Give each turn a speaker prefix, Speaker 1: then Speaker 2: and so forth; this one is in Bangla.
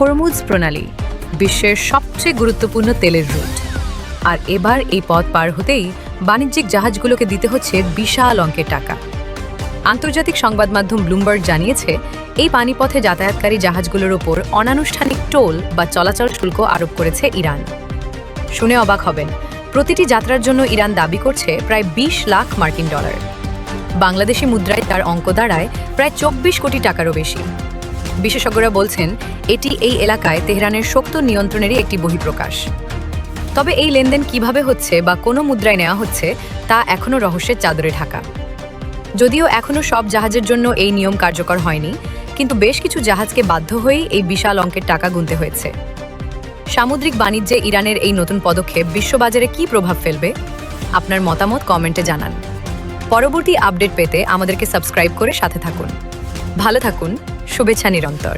Speaker 1: হরমুজ প্রণালী বিশ্বের সবচেয়ে গুরুত্বপূর্ণ তেলের রুট। আর এবার এই পথ পার হতেই বাণিজ্যিক জাহাজগুলোকে দিতে হচ্ছে বিশাল অঙ্কের টাকা। আন্তর্জাতিক সংবাদ মাধ্যম ব্লুমবার্গ জানিয়েছে, এই পানিপথে যাতায়াতকারী জাহাজগুলোর ওপর অনানুষ্ঠানিক টোল বা চলাচল শুল্ক আরোপ করেছে ইরান। শুনে অবাক হবেন, প্রতিটি যাত্রার জন্য ইরান দাবি করছে প্রায় 20 লাখ মার্কিন ডলার। বাংলাদেশি মুদ্রায় তার অঙ্ক দাঁড়ায় প্রায় 24 কোটি টাকারও বেশি। বিশেষজ্ঞরা বলছেন, এটি এই এলাকায় তেহরানের শক্ত নিয়ন্ত্রণেরই একটি বহিঃপ্রকাশ। তবে এই লেনদেন কিভাবে হচ্ছে বা কোনো মুদ্রায় নেওয়া হচ্ছে তা এখনও রহস্যের চাদরে ঢাকা। যদিও এখনও সব জাহাজের জন্য এই নিয়ম কার্যকর হয়নি, কিন্তু বেশ কিছু জাহাজকে বাধ্য হয়েই এই বিশাল অঙ্কের টাকা গুনতে হয়েছে। সামুদ্রিক বাণিজ্যে ইরানের এই নতুন পদক্ষেপ বিশ্ববাজারে কী প্রভাব ফেলবে? আপনার মতামত কমেন্টে জানান। পরবর্তী আপডেট পেতে আমাদেরকে সাবস্ক্রাইব করে সাথে থাকুন। ভালো থাকুন, শুভেচ্ছা নিরন্তর।